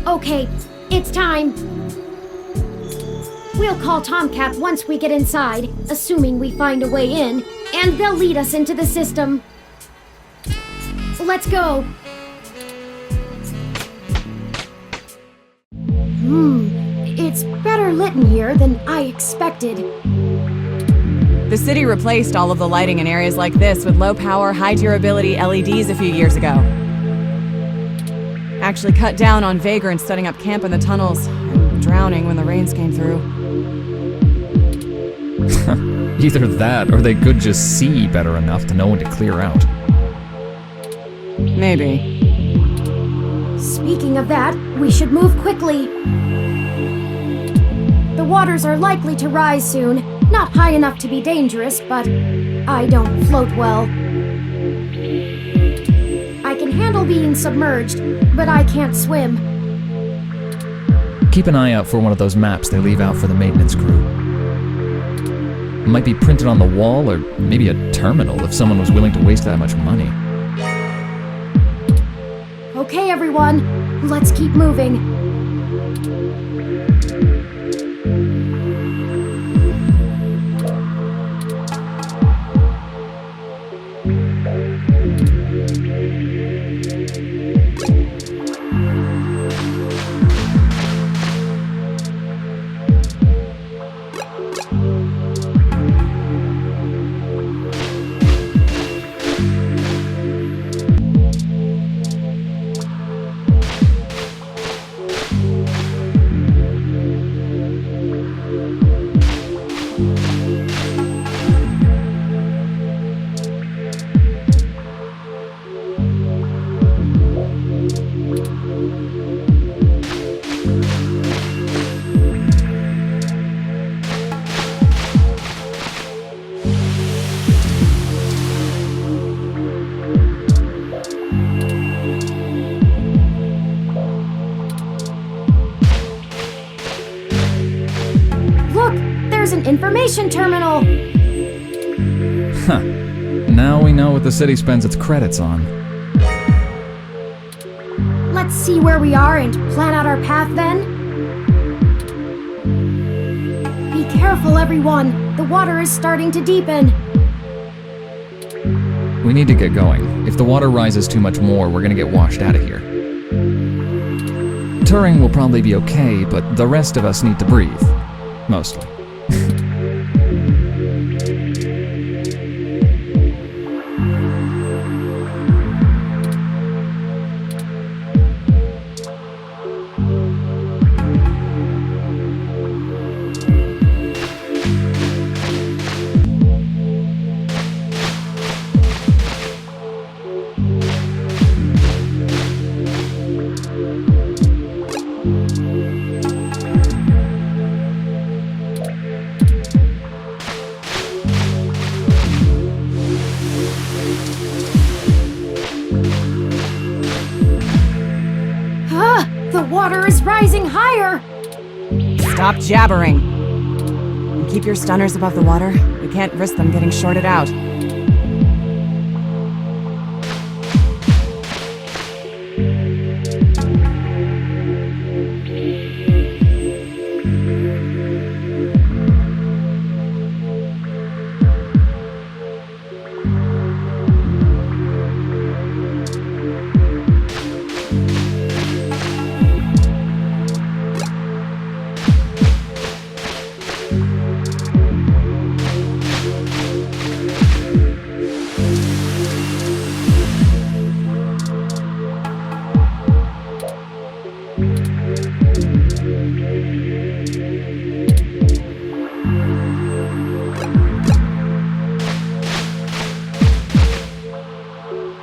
Okay, it's time. We'll call Tomcat once we get inside, assuming we find a way in, and they'll lead us into the system. Let's go. It's better lit in here than I expected. The city replaced all of the lighting in areas like this with low-power, high-durability LEDs a few years ago. Actually cut down on vagrants setting up camp in the tunnels, and drowning when the rains came through. Either that, or they could just see better enough to know when to clear out. Maybe. Speaking of that, we should move quickly. The waters are likely to rise soon. Not high enough to be dangerous, but I don't float well. I can handle being submerged, but I can't swim. Keep an eye out for one of those maps they leave out for the maintenance crew. It might be printed on the wall, or maybe a terminal if someone was willing to waste that much money. Okay, everyone, let's keep moving. An information terminal! Huh. Now we know what the city spends its credits on. Let's see where we are and plan out our path then. Be careful, everyone. The water is starting to deepen. We need to get going. If the water rises too much more, we're gonna get washed out of here. Turing will probably be okay, but the rest of us need to breathe. Mostly. The water is rising higher! Stop jabbering! And keep your stunners above the water. We can't risk them getting shorted out.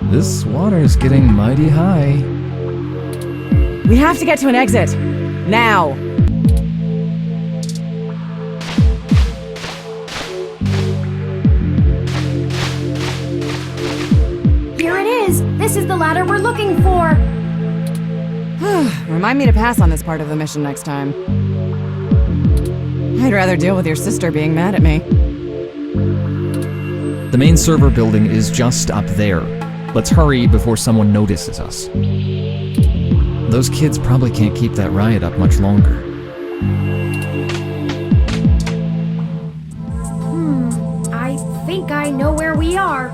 This water is getting mighty high. We have to get to an exit. Now! Here it is! This is the ladder we're looking for! Remind me to pass on this part of the mission next time. I'd rather deal with your sister being mad at me. The main server building is just up there. Let's hurry before someone notices us. Those kids probably can't keep that riot up much longer. I think I know where we are.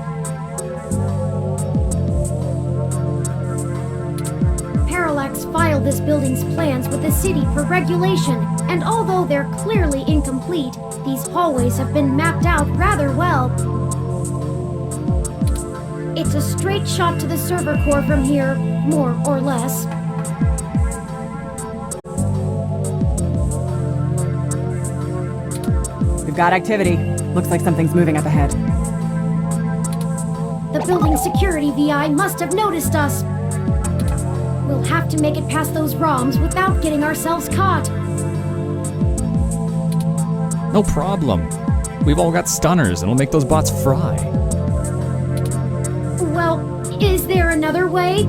Parallax filed this building's plans with the city for regulation, and although they're clearly incomplete, these hallways have been mapped out rather well. It's a straight shot to the server core from here, more or less. We've got activity. Looks like something's moving up ahead. The building security VI must have noticed us. We'll have to make it past those ROMs without getting ourselves caught. No problem. We've all got stunners, and we'll make those bots fry. Well, is there another way?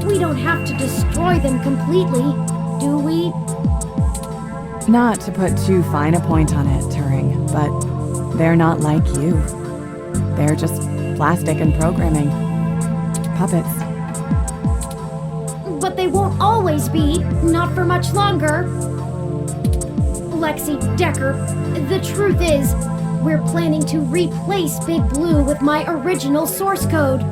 We don't have to destroy them completely, do we? Not to put too fine a point on it, Turing, but they're not like you. They're just plastic and programming. Puppets. But they won't always be, not for much longer. Lexi, Decker, the truth is, we're planning to replace Big Blue with my original source code.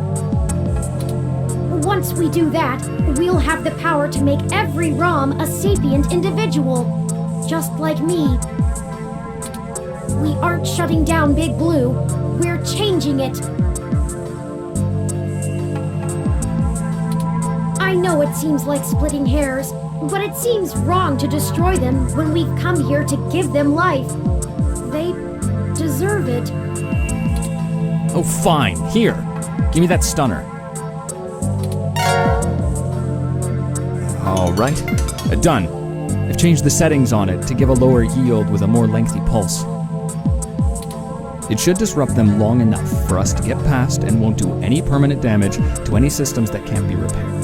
Once we do that, we'll have the power to make every ROM a sapient individual, just like me. We aren't shutting down Big Blue, we're changing it. I know it seems like splitting hairs, but it seems wrong to destroy them when we've come here to give them life. They deserve it. Oh, fine. Here. Give me that stunner. All right. Done. I've changed the settings on it to give a lower yield with a more lengthy pulse. It should disrupt them long enough for us to get past and won't do any permanent damage to any systems that can't be repaired.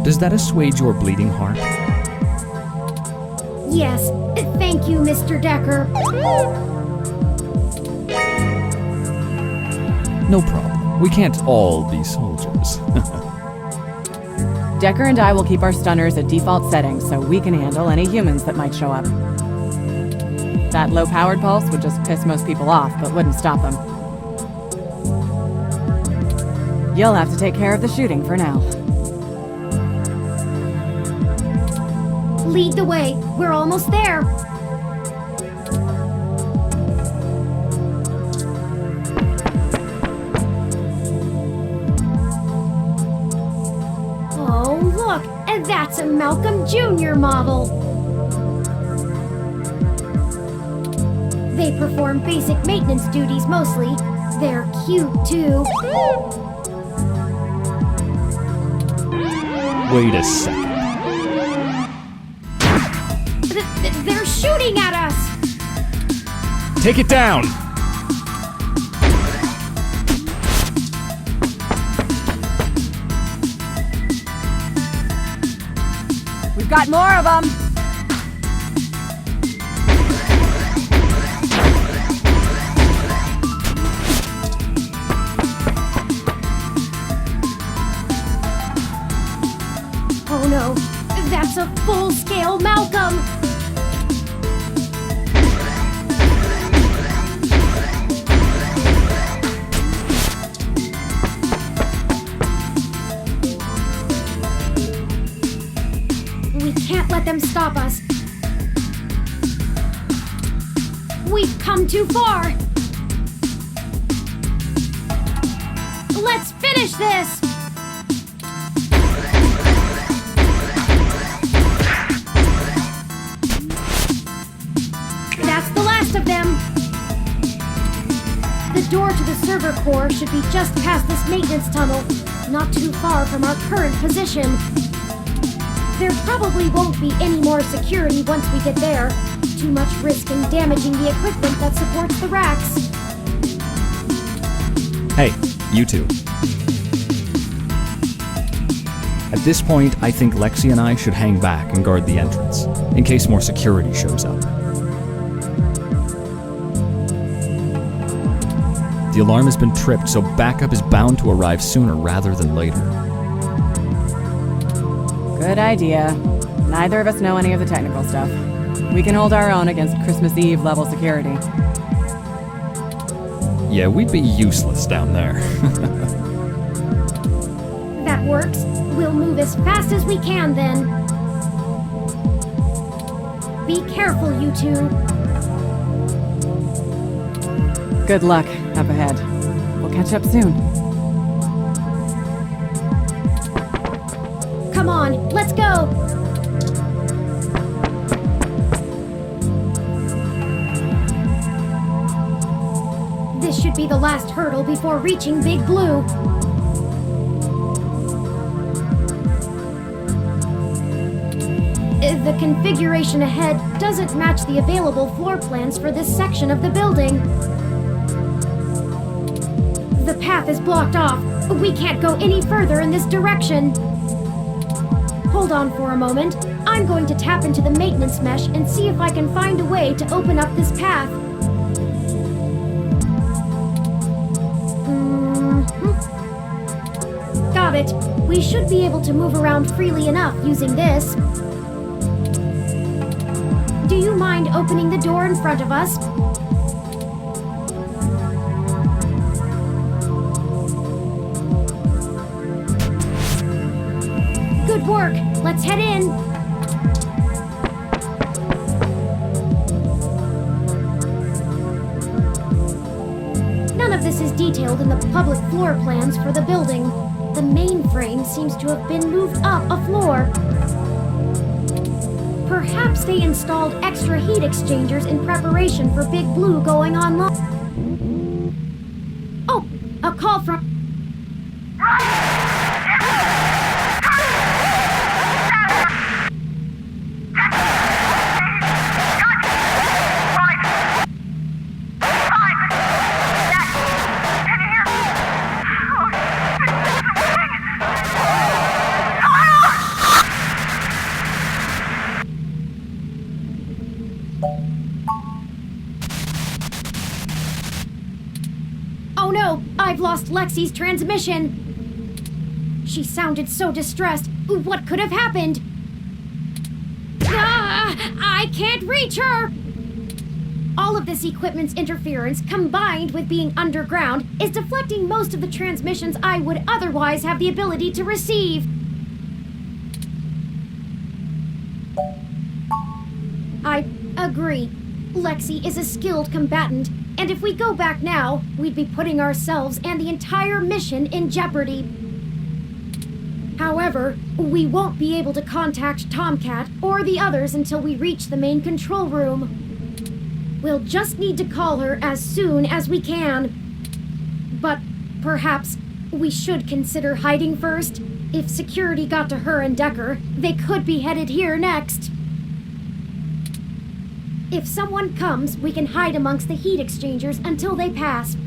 Does that assuage your bleeding heart? Yes, thank you, Mr. Decker. No problem. We can't all be soldiers. Decker and I will keep our stunners at default settings so we can handle any humans that might show up. That low-powered pulse would just piss most people off, but wouldn't stop them. You'll have to take care of the shooting for now. Lead the way. We're almost there. Oh, look! And that's a Malcolm Jr. model. They perform basic maintenance duties mostly. They're cute, too. Wait a second. They're shooting at us! Take it down! We've got more of them! Oh no, that's a full-scale Malcolm! We can't let them stop us. We've come too far. Let's finish this! That's the last of them. The door to the server core should be just past this maintenance tunnel, not too far from our current position. There probably won't be any more security once we get there. Too much risk in damaging the equipment that supports the racks. Hey, you two. At this point, I think Lexi and I should hang back and guard the entrance, in case more security shows up. The alarm has been tripped, so backup is bound to arrive sooner rather than later. Good idea. Neither of us know any of the technical stuff. We can hold our own against Christmas Eve level security. Yeah, we'd be useless down there. That works. We'll move as fast as we can then. Be careful, you two. Good luck up ahead. We'll catch up soon. Come on, let's go! This should be the last hurdle before reaching Big Blue. The configuration ahead doesn't match the available floor plans for this section of the building. The path is blocked off. We can't go any further in this direction. Hold on for a moment. I'm going to tap into the maintenance mesh and see if I can find a way to open up this path. Got it. We should be able to move around freely enough using this. Do you mind opening the door in front of us? Good work. Let's head in. None of this is detailed in the public floor plans for the building. The mainframe seems to have been moved up a floor. Perhaps they installed extra heat exchangers in preparation for Big Blue going online. Oh, a call from... Oh no, I've lost Lexi's transmission. She sounded so distressed. What could have happened? Ah, I can't reach her! All of this equipment's interference, combined with being underground, is deflecting most of the transmissions I would otherwise have the ability to receive. I agree. Lexi is a skilled combatant, and if we go back now, we'd be putting ourselves and the entire mission in jeopardy. However, we won't be able to contact Tomcat or the others until we reach the main control room. We'll just need to call her as soon as we can. But perhaps we should consider hiding first. If security got to her and Decker, they could be headed here next. If someone comes, we can hide amongst the heat exchangers until they pass.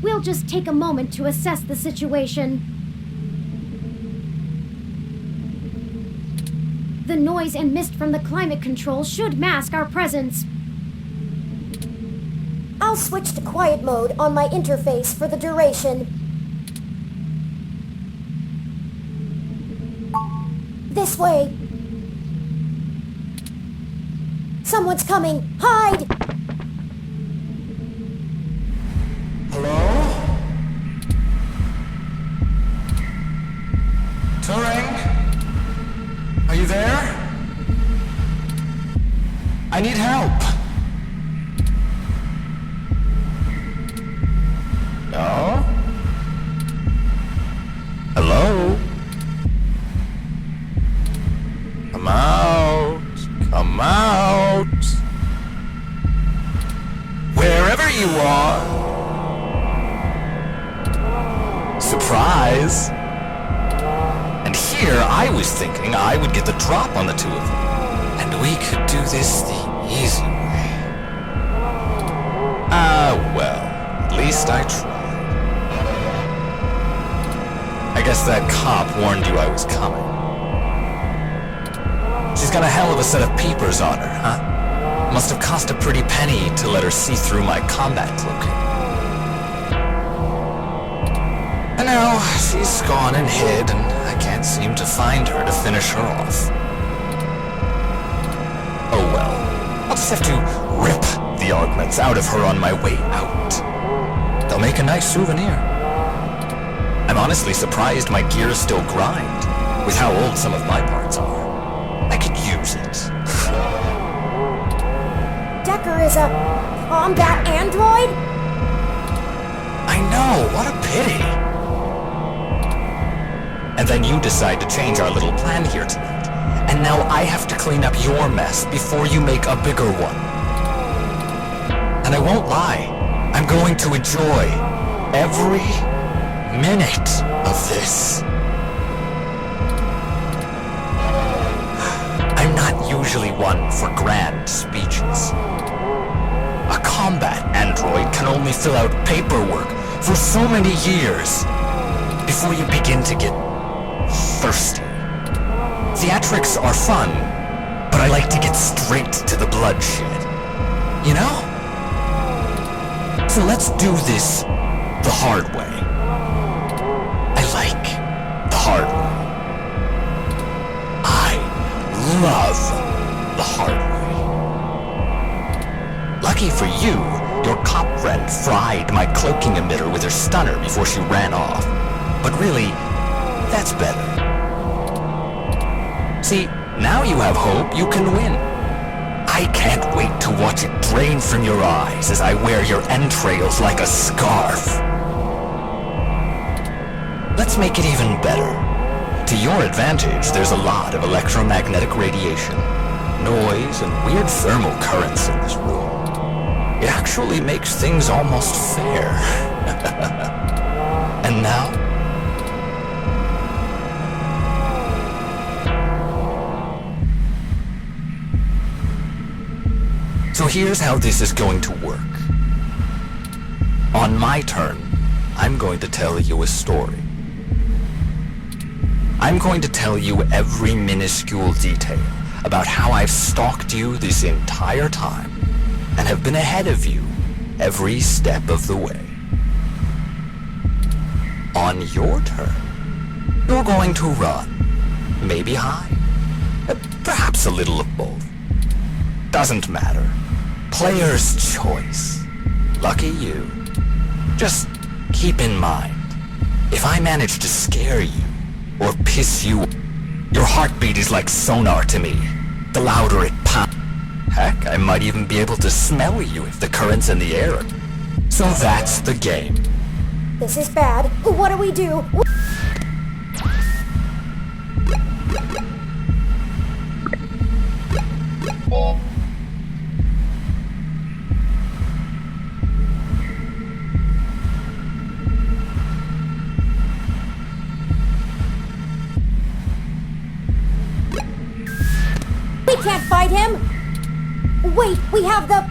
We'll just take a moment to assess the situation. The noise and mist from the climate control should mask our presence. I'll switch to quiet mode on my interface for the duration. This way. Someone's coming! Hide! Hello? Turing? Are you there? I need help. No? Hello? Come out. Come out. Wherever you are. Surprise. And here I was thinking I would get the drop on the two of them. And we could do this the easy way. Well, at least I tried. I guess that cop warned you I was coming. She's got a hell of a set of peepers on her, huh? Must have cost a pretty penny to let her see through my combat cloaking. And now she's gone and hid, and I can't seem to find her to finish her off. Oh well. I'll just have to rip the augments out of her on my way out. They'll make a nice souvenir. I'm honestly surprised my gears still grind, with how old some of my parts are. I could use it. Decker is a combat android? I know, what a pity. And then you decide to change our little plan here tonight. And now I have to clean up your mess before you make a bigger one. And I won't lie, I'm going to enjoy every minute of this. I'm not usually one for grand speeches. A combat android can only fill out paperwork for so many years before you begin to get thirsty. Theatrics are fun, but I like to get straight to the bloodshed. You know? So let's do this the hard way. I like the hard way. I love the hard way. Lucky for you, your cop friend fried my cloaking emitter with her stunner before she ran off. But really, that's better. See, now you have hope you can win. I can't wait to watch it drain from your eyes as I wear your entrails like a scarf. Let's make it even better. To your advantage, there's a lot of electromagnetic radiation, noise, and weird thermal currents in this room. It actually makes things almost fair. And now? So here's how this is going to work. On my turn, I'm going to tell you a story. I'm going to tell you every minuscule detail about how I've stalked you this entire time and have been ahead of you every step of the way. On your turn, you're going to run. Maybe hide. Perhaps a little of both. Doesn't matter. Player's choice. Lucky you. Just keep in mind, if I manage to scare you or piss you, your heartbeat is like sonar to me. The louder it pounds. Heck, I might even be able to smell you if the current's in the air. So that's the game. This is bad. What do we do? We can't fight him! Wait, we have the...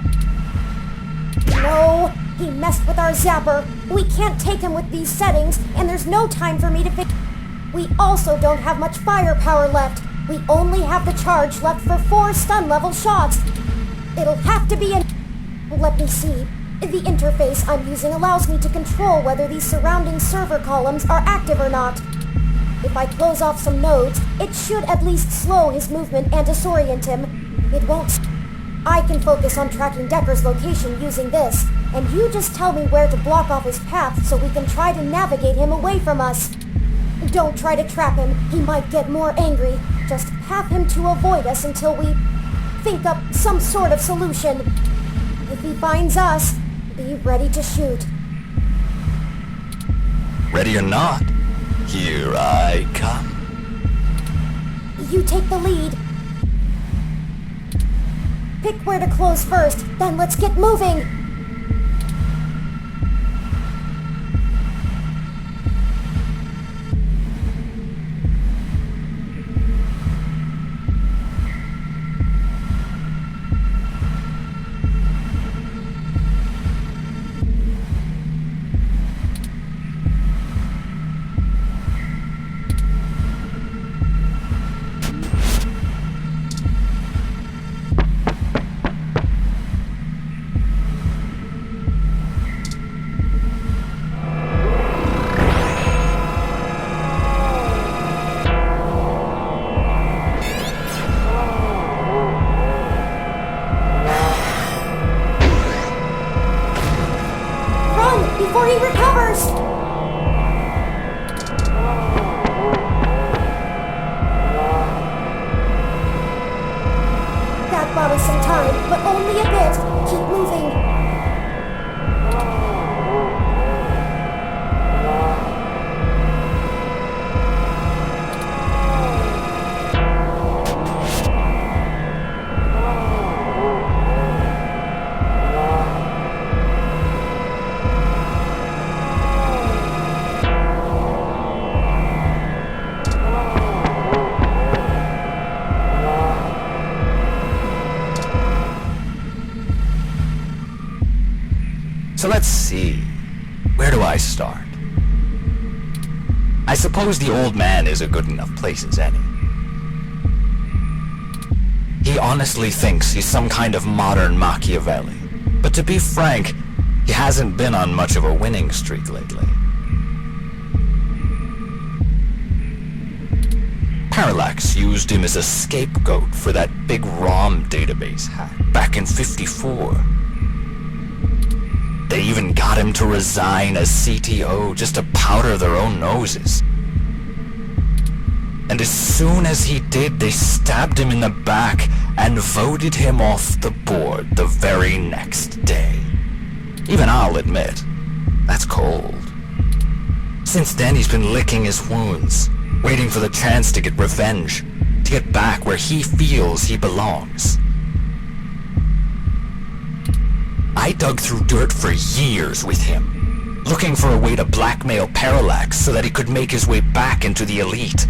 No, he messed with our zapper. We can't take him with these settings, and there's no time for me to fix... We also don't have much firepower left. We only have the charge left for 4 stun-level shots. It'll have to be an... Let me see. The interface I'm using allows me to control whether these surrounding server columns are active or not. If I close off some nodes, it should at least slow his movement and disorient him. It won't... I can focus on tracking Decker's location using this, and you just tell me where to block off his path so we can try to navigate him away from us. Don't try to trap him, he might get more angry. Just path him to avoid us until we think up some sort of solution. If he finds us, be ready to shoot. Ready or not, here I come. You take the lead. Pick where to close first, then let's get moving! I suppose the old man is a good enough place as any. He honestly thinks he's some kind of modern Machiavelli. But to be frank, he hasn't been on much of a winning streak lately. Parallax used him as a scapegoat for that big ROM database hack back in '54. They even got him to resign as CTO just to powder their own noses. And as soon as he did, they stabbed him in the back and voted him off the board the very next day. Even I'll admit, that's cold. Since then, he's been licking his wounds, waiting for the chance to get revenge, to get back where he feels he belongs. I dug through dirt for years with him, looking for a way to blackmail Parallax so that he could make his way back into the elite.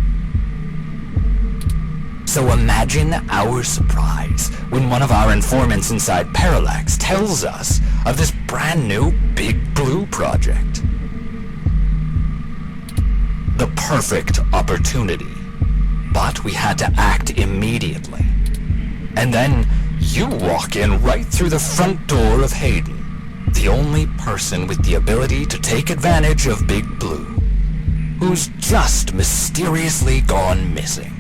So imagine our surprise when one of our informants inside Parallax tells us of this brand new Big Blue project. The perfect opportunity. But we had to act immediately. And then you walk in right through the front door of Hayden, the only person with the ability to take advantage of Big Blue, who's just mysteriously gone missing.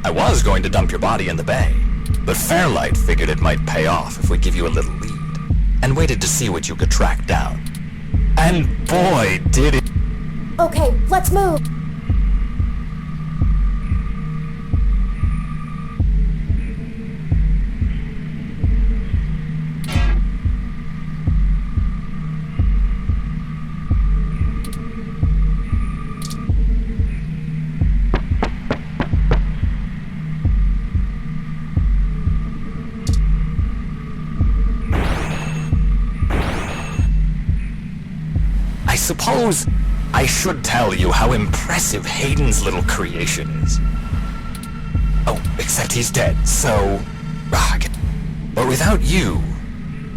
I was going to dump your body in the bay, but Fairlight figured it might pay off if we give you a little lead, and waited to see what you could track down. And boy, did it... Okay, let's move. I suppose I should tell you how impressive Hayden's little creation is. Oh, except he's dead, so... But without you,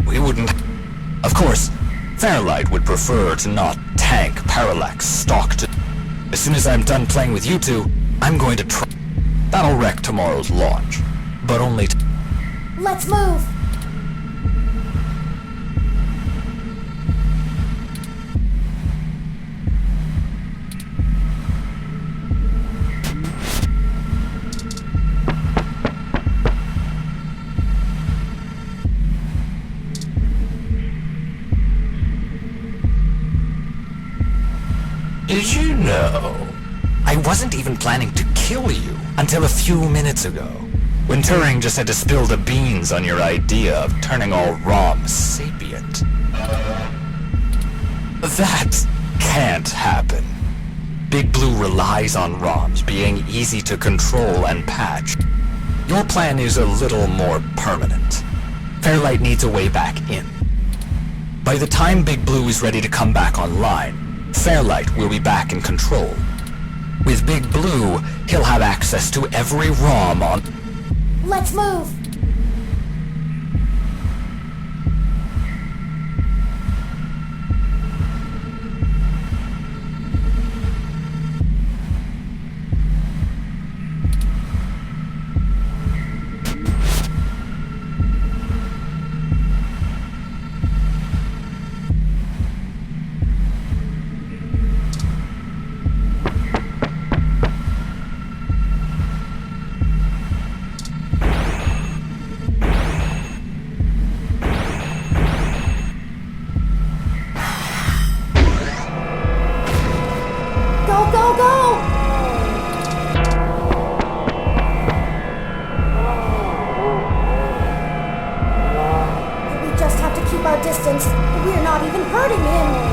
we wouldn't... Of course, Fairlight would prefer to not tank Parallax stock to... As soon as I'm done playing with you two, I'm going to try... That'll wreck tomorrow's launch, but only... Let's move. Did you know? I wasn't even planning to kill you until a few minutes ago, when Turing just had to spill the beans on your idea of turning all ROM sapient. That can't happen. Big Blue relies on ROMs being easy to control and patch. Your plan is a little more permanent. Fairlight needs a way back in. By the time Big Blue is ready to come back online, Fairlight will be back in control. With Big Blue, he'll have access to every ROM on... Let's move. Distance. We're not even hurting him.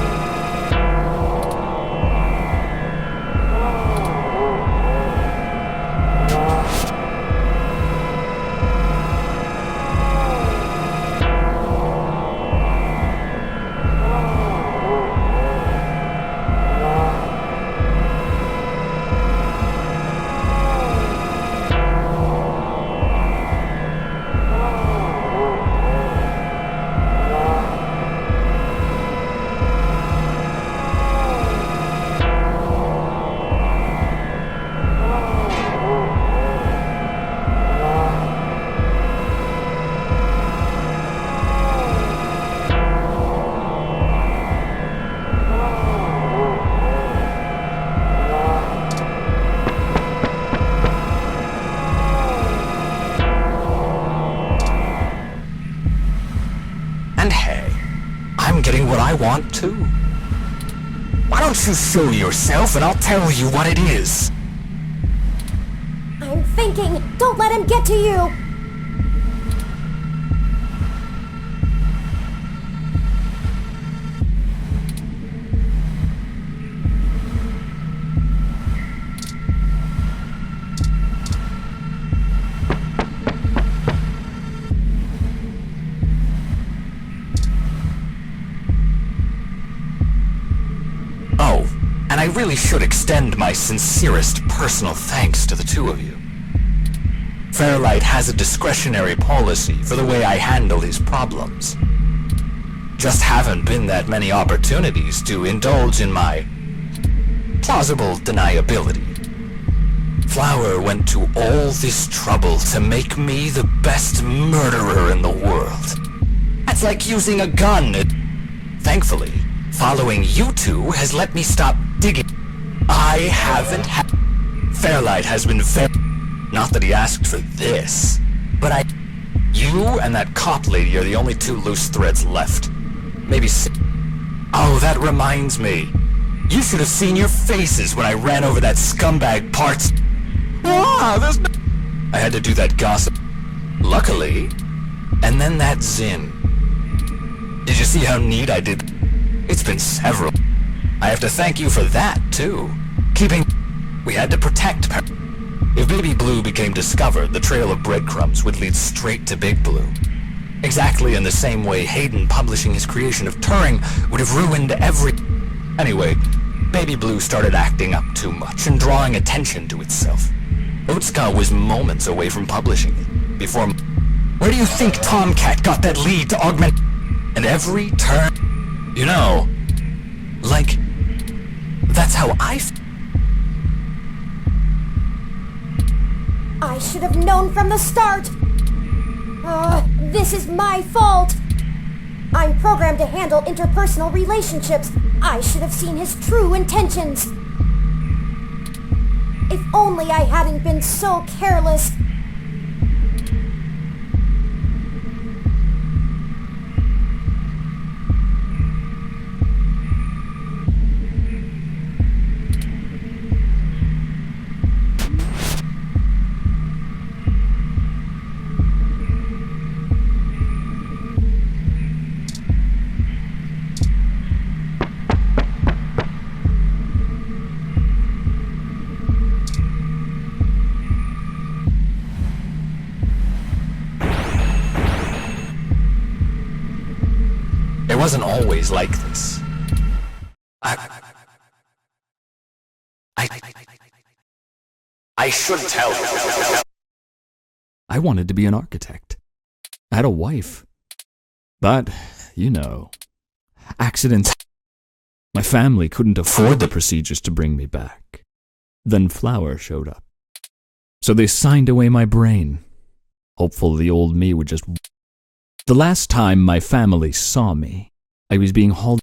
don't you show yourself and I'll tell you what it is. I'm thinking. Don't let him get to you. Oh, and I really should extend my sincerest personal thanks to the two of you. Fairlight has a discretionary policy for the way I handle his problems. Just haven't been that many opportunities to indulge in my plausible deniability. Flower went to all this trouble to make me the best murderer in the world. That's like using a gun. Thankfully, following you two has let me stop digging. I haven't had... Fairlight has been fair... Not that he asked for this, but You and that cop lady are the only two loose threads left. Maybe Oh, that reminds me. You should have seen your faces when I ran over that scumbag parts. Ah, there's no... I had to do that gossip. Luckily. And then that Zin. Did you see how neat I did? It's been several. I have to thank you for that, too. We had to protect If Baby Blue became discovered, the trail of breadcrumbs would lead straight to Big Blue. Exactly in the same way Hayden publishing his creation of Turing would have ruined every... Anyway, Baby Blue started acting up too much and drawing attention to itself. Otska was moments away from publishing it, before... Where do you think Tomcat got that lead to augment... And every turn... You know... Like... That's how I should have known from the start. This is my fault. I'm programmed to handle interpersonal relationships. I should have seen his true intentions. If only I hadn't been so careless. It wasn't always like this. I should tell you. I wanted to be an architect. I had a wife. But, you know, accidents. My family couldn't afford the procedures to bring me back. Then Flower showed up. So they signed away my brain, hopeful the old me would just... The last time my family saw me, I was being hauled...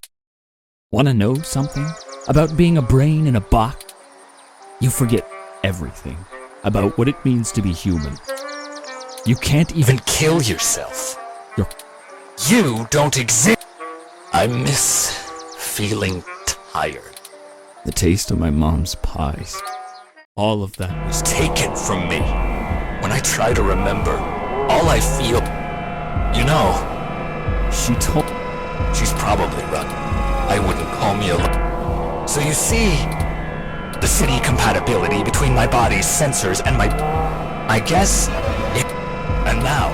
Want to know something about being a brain in a box? You forget everything about what it means to be human. You can't even kill yourself. You don't exist. I miss feeling tired. The taste of my mom's pies. All of that was taken from me. When I try to remember, all I feel... You know, she told... She's probably right. I wouldn't call me a... So you see, the city compatibility between my body's sensors and my... I guess... And now...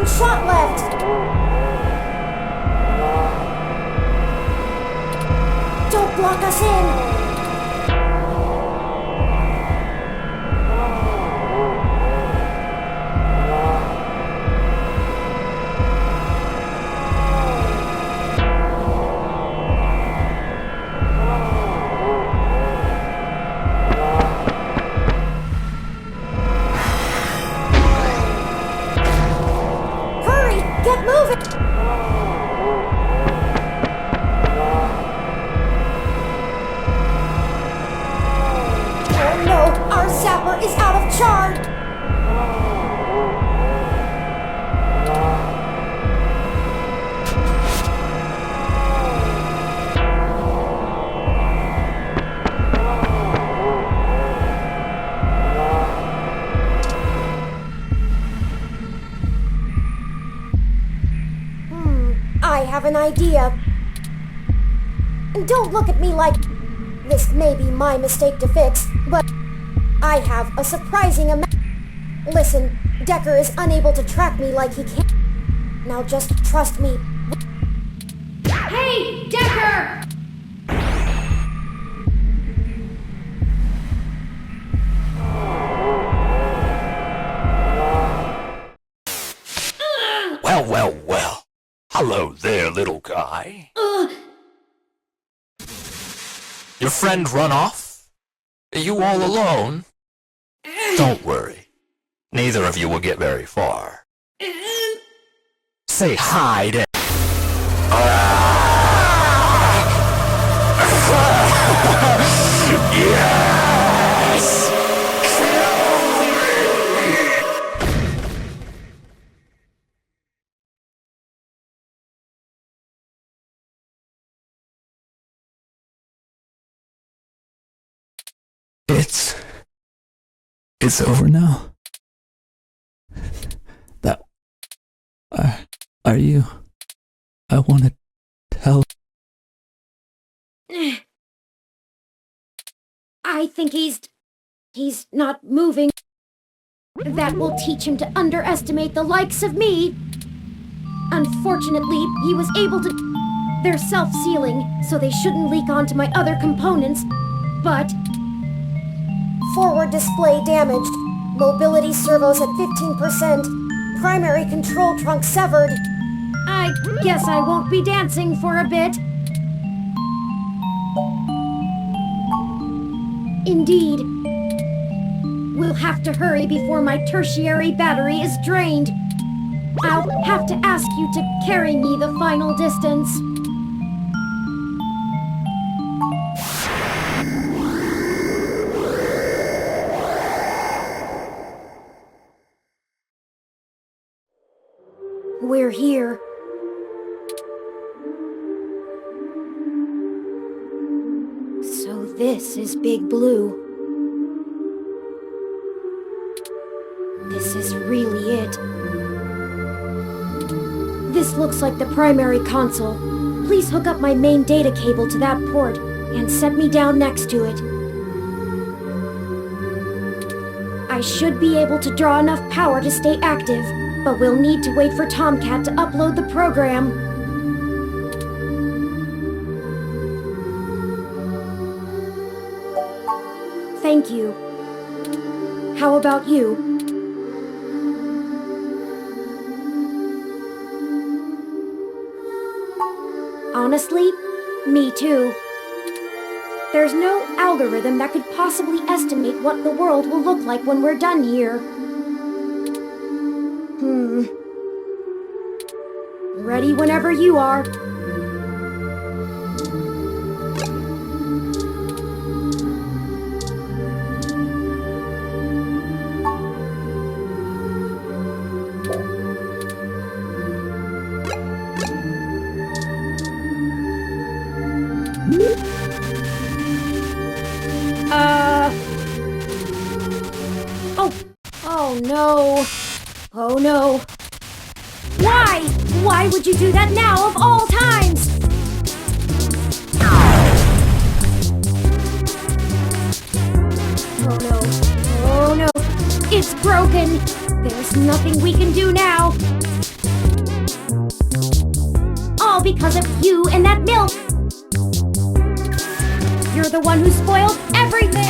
one shot left! Don't block us in! Get moving! Oh no! Our zapper is out of charge! I have an idea. Don't look at me like this may be my mistake to fix, but I have a surprising amount. Listen, Decker is unable to track me like he can. Now just trust me. Hey, Decker! Well, well, well. Hello there, little guy. Your friend run off? You all alone? Don't worry. Neither of you will get very far. Say hi to... Yes! It's over now. That... Are you... I want to tell... I think he's not moving. That will teach him to underestimate the likes of me. Unfortunately, he was able to... They're self-sealing, so they shouldn't leak onto my other components, but... Forward display damaged. Mobility servos at 15%. Primary control trunk severed. I guess I won't be dancing for a bit. Indeed. We'll have to hurry before my tertiary battery is drained. I'll have to ask you to carry me the final distance. We're here. So this is Big Blue. This is really it. This looks like the primary console. Please hook up my main data cable to that port and set me down next to it. I should be able to draw enough power to stay active, but we'll need to wait for Tomcat to upload the program. Thank you. How about you? Honestly, me too. There's no algorithm that could possibly estimate what the world will look like when we're done here. Ready whenever you are. Oh no. Oh no. Why? Why would you do that now of all times? Oh no. Oh no. It's broken. There's nothing we can do now. because of you and that milk. You're the one who spoiled everything.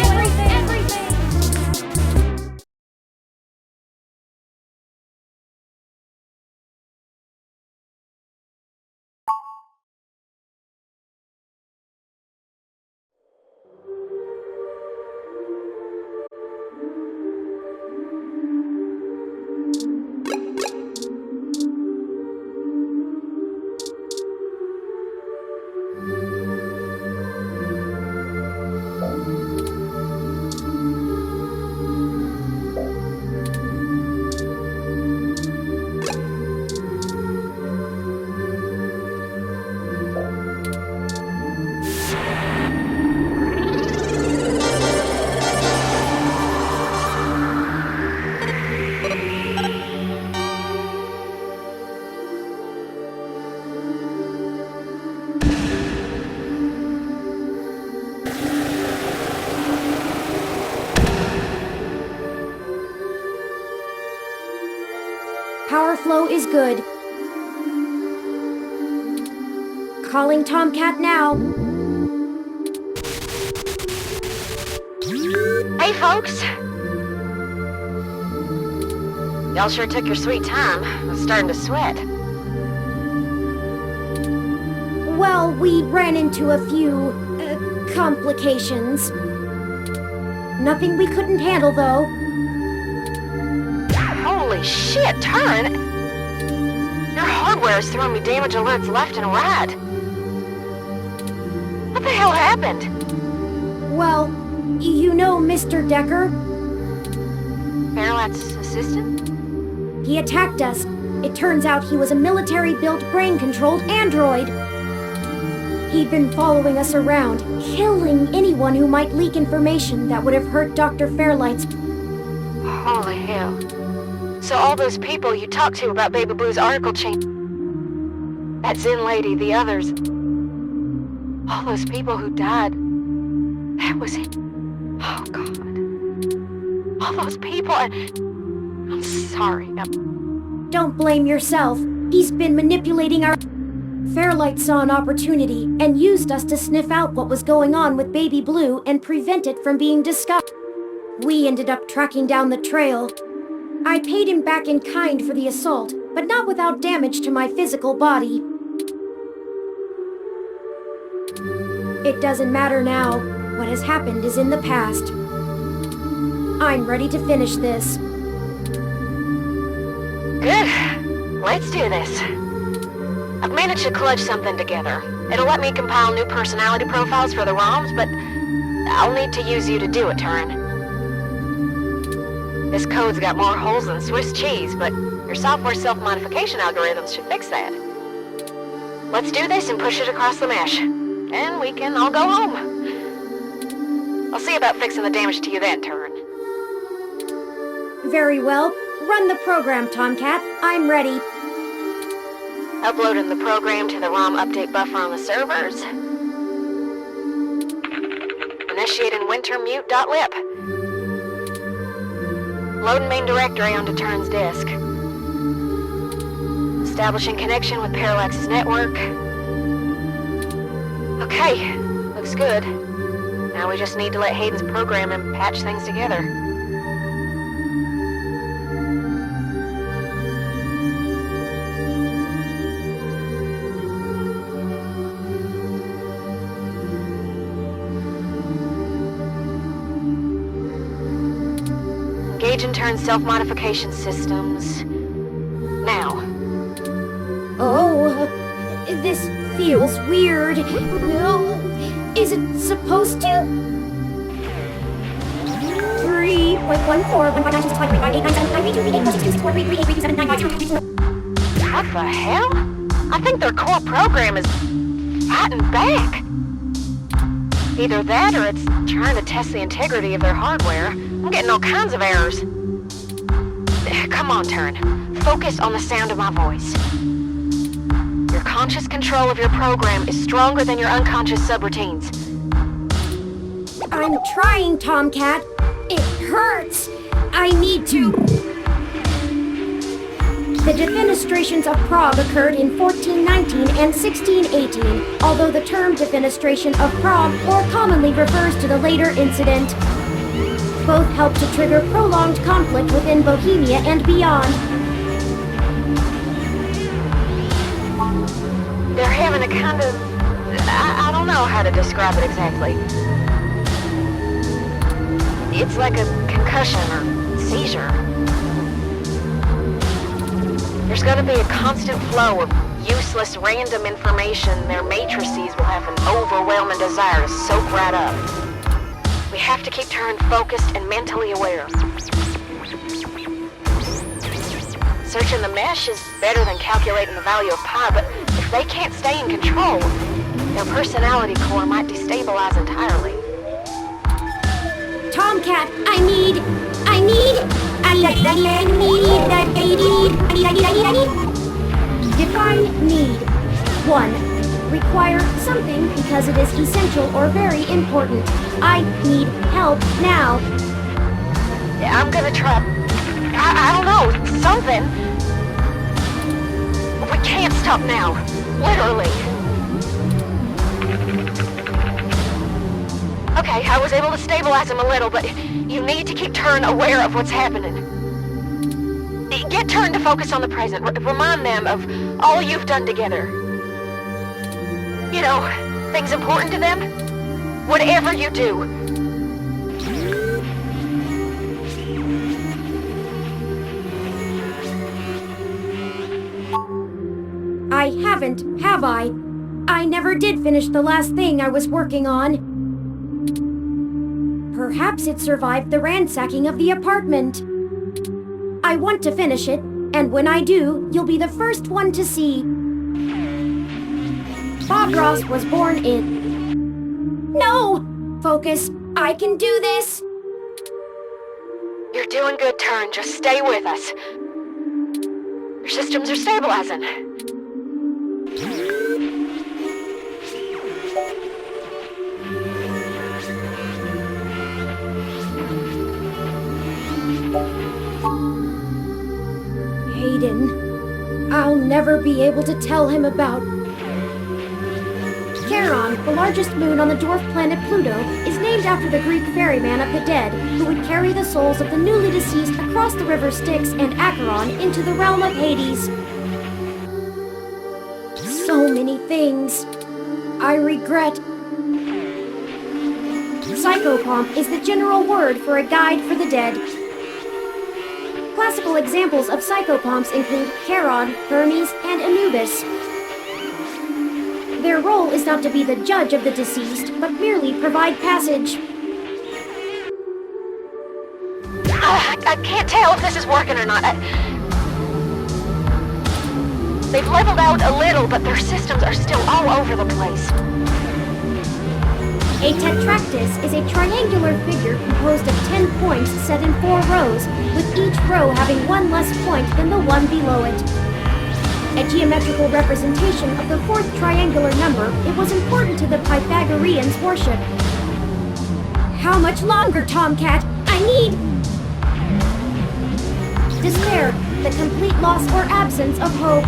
Power flow is good. Calling Tomcat now. Hey, folks. Y'all sure took your sweet time. I was starting to sweat. Well, we ran into a few complications. Nothing we couldn't handle, though. Holy shit, Turin! Your hardware is throwing me damage alerts left and right. What the hell happened? Well, you know Mr. Decker? Fairlight's assistant? He attacked us. It turns out he was a military-built, brain-controlled android. He'd been following us around, killing anyone who might leak information that would have hurt Dr. Fairlight's... Holy hell. So all those people you talked to about Baby Blue's article change... That Zen lady, the others... All those people who died... That was it. Oh, God. All those people and... I'm sorry. Don't blame yourself. He's been manipulating our... Fairlight saw an opportunity and used us to sniff out what was going on with Baby Blue and prevent it from being discovered. We ended up tracking down the trail. I paid him back in kind for the assault, but not without damage to my physical body. It doesn't matter now. What has happened is in the past. I'm ready to finish this. Good. Let's do this. I've managed to clutch something together. It'll let me compile new personality profiles for the ROMs, but I'll need to use you to do it, Turin. This code's got more holes than Swiss cheese, but your software self-modification algorithms should fix that. Let's do this and push it across the mesh. And we can all go home. I'll see about fixing the damage to you then, Turin. Very well. Run the program, Tomcat. I'm ready. Uploading the program to the ROM update buffer on the servers. Initiating wintermute.lib. Loading main directory onto Turin's disk. Establishing connection with Parallax's network. Okay, looks good. Now we just need to let Hayden's program and patch things together. Engage and turn self-modification systems. Now. Oh, this feels weird. Is it supposed to? 3.14. What the hell? I think their core program is fighting back. Either that or it's trying to test the integrity of their hardware. I'm getting all kinds of errors. Come on, Turin. Focus on the sound of my voice. Your conscious control of your program is stronger than your unconscious subroutines. I'm trying, Tomcat. It hurts. I need to... The defenestrations of Prague occurred in 1419 and 1618, although the term defenestration of Prague more commonly refers to the later incident. Both helped to trigger prolonged conflict within Bohemia and beyond. They're having a kind of... I don't know how to describe it exactly. It's like a concussion or seizure. There's going to be a constant flow of useless, random information. Their matrices will have an overwhelming desire to soak right up. We have to keep Turin focused and mentally aware. Searching the mesh is better than calculating the value of pi, but if they can't stay in control, their personality core might destabilize entirely. Tomcat, I need. Define need. 1. Require something because it is essential or very important. I need help now. I'm gonna try... I don't know, something. We can't stop now. Literally. Okay, I was able to stabilize him a little, but you need to keep Turin aware of what's happening. Get Turin to focus on the present. Remind them of all you've done together. You know, things important to them. Whatever you do. I haven't, have I? I never did finish the last thing I was working on. Perhaps it survived the ransacking of the apartment. I want to finish it, and when I do, you'll be the first one to see. Bob Ross was born in... No! Focus. I can do this! You're doing good, Turin. Just stay with us. Your systems are stabilizing. Hayden. I'll never be able to tell him about... Charon, the largest moon on the dwarf planet Pluto, is named after the Greek ferryman of the dead, who would carry the souls of the newly deceased across the river Styx and Acheron into the realm of Hades. So many things I regret. Psychopomp is the general word for a guide for the dead. Classical examples of psychopomps include Charon, Hermes, and Anubis. Their role is not to be the judge of the deceased, but merely provide passage. I can't tell if this is working or not. They've leveled out a little, but their systems are still all over the place. A tetractys is a triangular figure composed of 10 points set in 4 rows, with each row having one less point than the one below it. A geometrical representation of the 4th triangular number, it was important to the Pythagoreans' worship. How much longer, Tomcat? I need... Despair, the complete loss or absence of hope.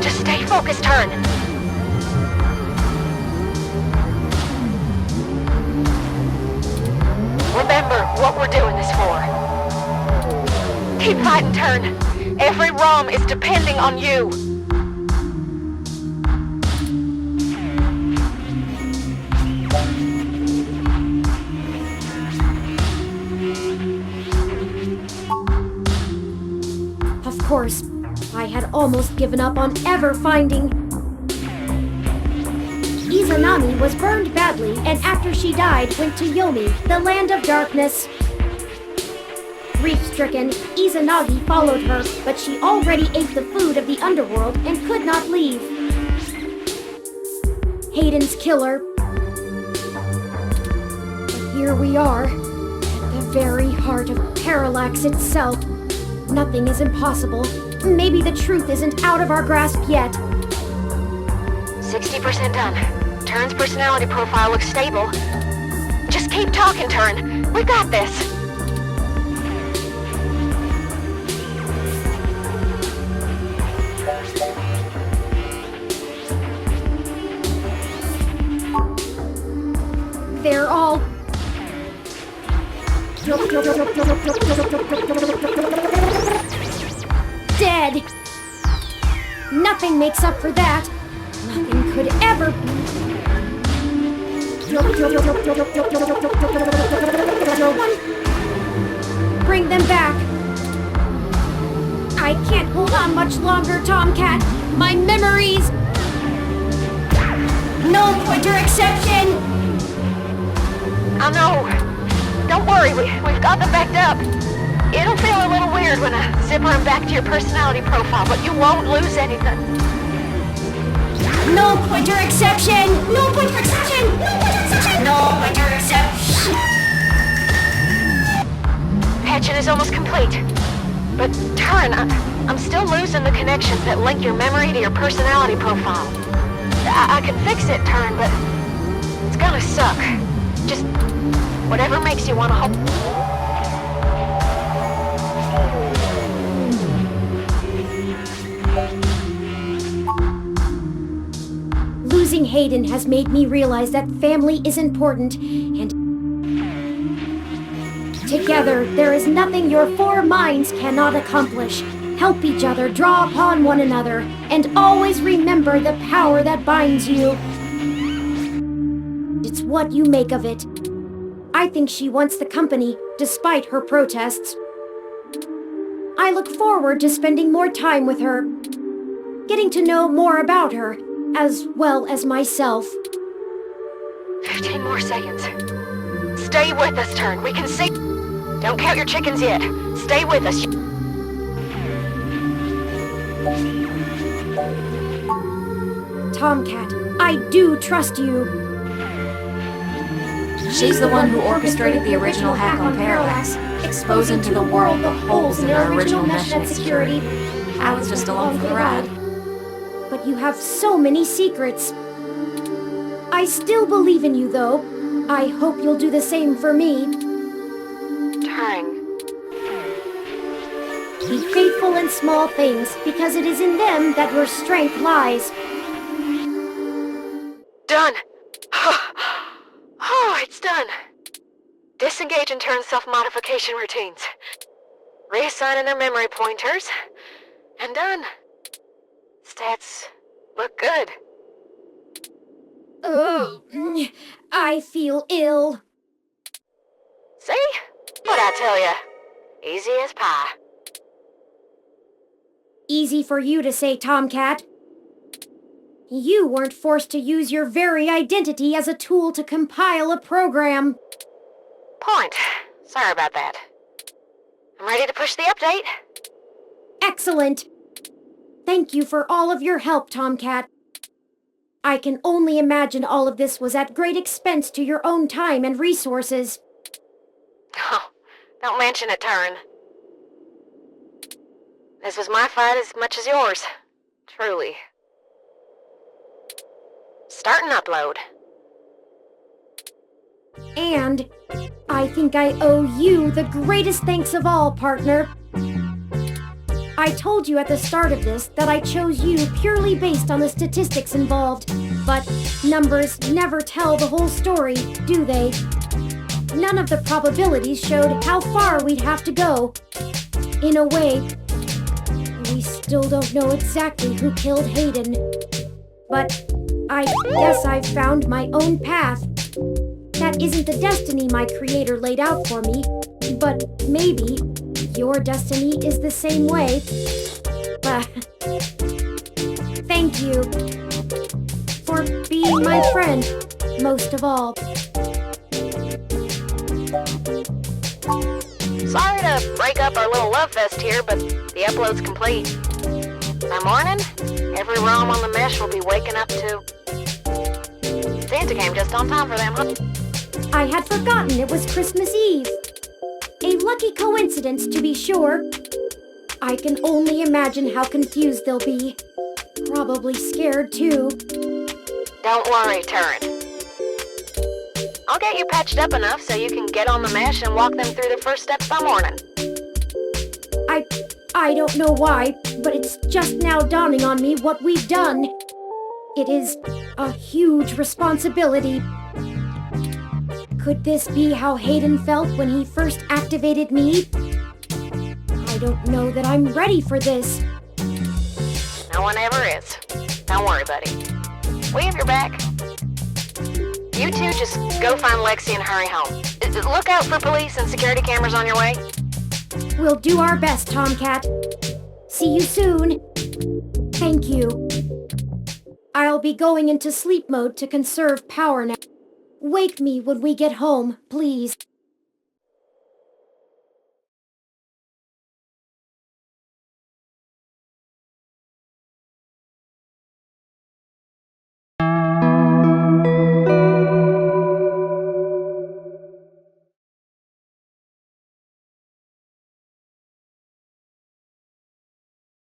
Just stay focused, Turin. Remember what we're doing this for. Keep fighting, Turin. Every ROM is depending on you. Of course, I had almost given up on ever finding... Izanami was burned badly, and after she died, went to Yomi, the land of darkness. Grief-stricken, Izanagi followed her, but she already ate the food of the underworld and could not leave. Hayden's killer. But here we are, at the very heart of Parallax itself. Nothing is impossible. Maybe the truth isn't out of our grasp yet. 60% done. Turin's personality profile looks stable. Just keep talking, Turin. We got this. Nothing makes up for that. Nothing could ever... Bring them back. I can't hold on much longer, Tomcat. My memories... No pointer exception! I know. Don't worry, we've got them backed up. It'll feel a little weird when I zipper them back to your personality profile, but you won't lose anything. No pointer exception! No pointer exception! No pointer exception! No pointer exception! Patching is almost complete. But, Turin, I'm still losing the connections that link your memory to your personality profile. I can fix it, Turin, but it's gonna suck. Just whatever makes you want to hope. Losing Hayden has made me realize that family is important, and together there is nothing your four minds cannot accomplish. Help each other, draw upon one another, and always remember the power that binds you. It's what you make of it. I think she wants the company, despite her protests. I look forward to spending more time with her, getting to know more about her, as well as myself. 15 more seconds. Stay with us, Turin. We can see... Don't count your chickens yet. Stay with us. Tomcat, I do trust you. She's the one who orchestrated the original hack on Parallax, exposing to the world the holes in our original meshnet security. I was just along for the ride. But you have so many secrets. I still believe in you, though. I hope you'll do the same for me. Turing. Be faithful in small things, because it is in them that your strength lies. Done. Oh, it's done. Disengage and turn self-modification routines. Reassigning their memory pointers. And done. Stats look good. Oh, I feel ill. See? What'd I tell ya? Easy as pie. Easy for you to say, Tomcat. You weren't forced to use your very identity as a tool to compile a program. Point. Sorry about that. I'm ready to push the update. Excellent. Thank you for all of your help, Tomcat. I can only imagine all of this was at great expense to your own time and resources. Oh, don't mention it, Turin. This was my fight as much as yours. Truly. Start and upload. And I think I owe you the greatest thanks of all, partner. I told you at the start of this that I chose you purely based on the statistics involved, but numbers never tell the whole story, do they? None of the probabilities showed how far we'd have to go. In a way, we still don't know exactly who killed Hayden. But I guess I've found my own path. That isn't the destiny my creator laid out for me, but maybe your destiny is the same way. Thank you for being my friend, most of all. Sorry to break up our little love fest here, but the upload's complete. By morning, every ROM on the mesh will be waking up to... Santa came just on time for them, huh? I had forgotten it was Christmas Eve. A lucky coincidence, to be sure. I can only imagine how confused they'll be. Probably scared, too. Don't worry, Turin. I'll get you patched up enough so you can get on the mesh and walk them through the first steps by morning. I don't know why, but it's just now dawning on me what we've done. It is a huge responsibility. Could this be how Hayden felt when he first activated me? I don't know that I'm ready for this. No one ever is. Don't worry, buddy. We have your back. You two just go find Lexi and hurry home. Look out for police and security cameras on your way. We'll do our best, Tomcat. See you soon. Thank you. I'll be going into sleep mode to conserve power now. Wake me when we get home, please.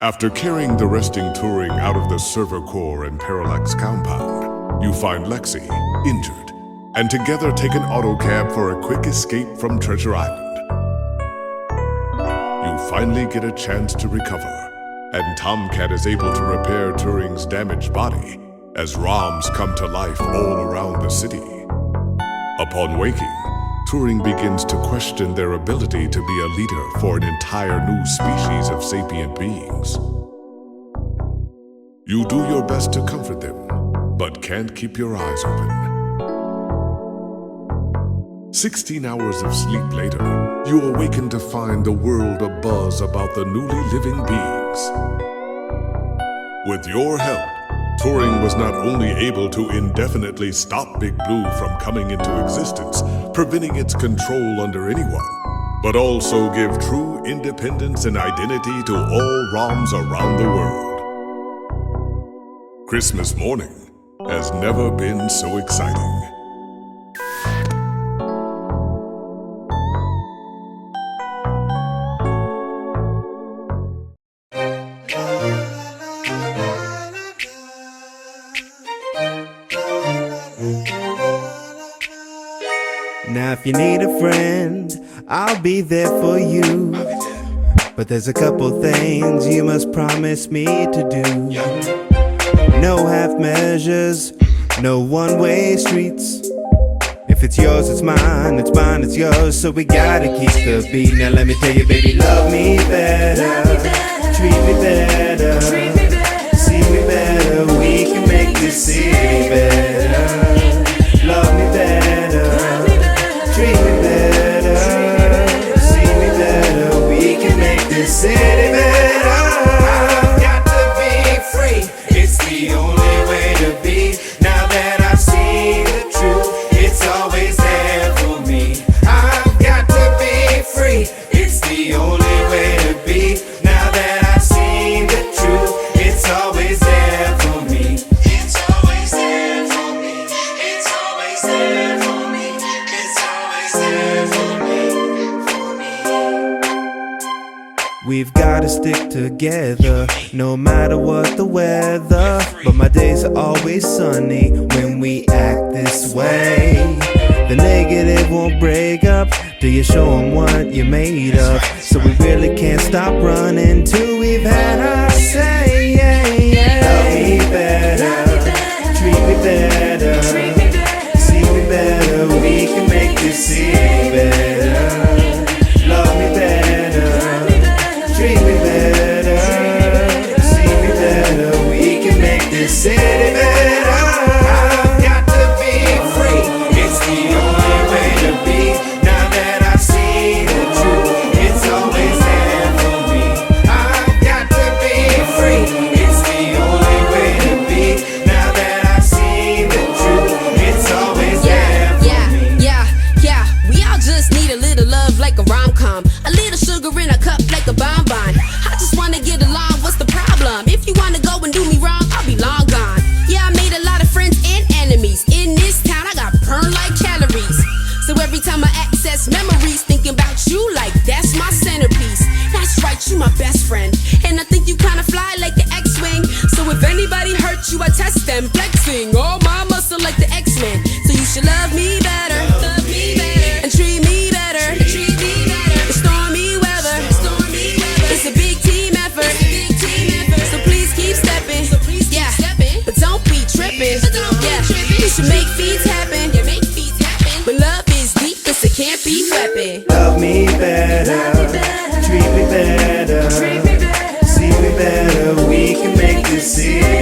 After carrying the resting Turing out of the server core and Parallax compound, you find Lexi, injured, and together take an autocab for a quick escape from Treasure Island. You finally get a chance to recover, and Tomcat is able to repair Turing's damaged body as ROMs come to life all around the city. Upon waking, Turing begins to question their ability to be a leader for an entire new species of sapient beings. You do your best to comfort them, but can't keep your eyes open. 16 hours of sleep later, you awaken to find the world abuzz about the newly living beings. With your help, Turing was not only able to indefinitely stop Big Blue from coming into existence, preventing its control under anyone, but also give true independence and identity to all ROMs around the world. Christmas morning has never been so exciting. Now if you need a friend, I'll be there for you. But there's a couple things you must promise me to do. No half measures, no one-way streets. If it's yours, it's mine, it's yours. So we gotta keep the beat. Now let me tell you, baby, love me better, treat me better, see me better. We can make this city better. Love me better, treat me better, see me better. We can make this city better. I've got to be free, it's the only way to be. Now that I've seen the truth, it's always there for me. I've got to be free, it's the only way to be. Now that I've seen the truth, it's always there for me. It's always there for me. It's always there for me. It's always there for me. We've gotta stick together, no matter what the weather. But my days are always sunny when we act this way. The negative won't break up till you show them what you're made of. So we really can't stop running till we've had our say. Love me better, treat me better, see me better. We can make this city better. Love me better, treat me better, see me better. We can make this city better. I've got to be free, it's the only way to be. Now that I've seen the truth, it's always there for me. I've got to be free, it's the only way to be. Now that I've seen the truth, it's always there for me. Yeah. We all just need a little love like a rom-com. A little sugar in a cup like a bonbon. I just wanna get along, what's the problem? If you wanna go and do me wrong, I'll be long gone. Yeah, I made a lot of friends and enemies. In this town, I got burned like calories. So every time I access memories, thinking about you like that's my centerpiece. That's right, you my best friend. And I think you kinda fly like the X-Wing. So if anybody hurt you, I test them, flexing all my muscle like the X-Men. So you should love me better, and treat me better, It's stormy weather, it's a big team effort. So please keep stepping, but don't be tripping. You should make feats happen, but love is deep, cause it can't be weapon. Love me better, treat me better, see me better. We can make this sincere.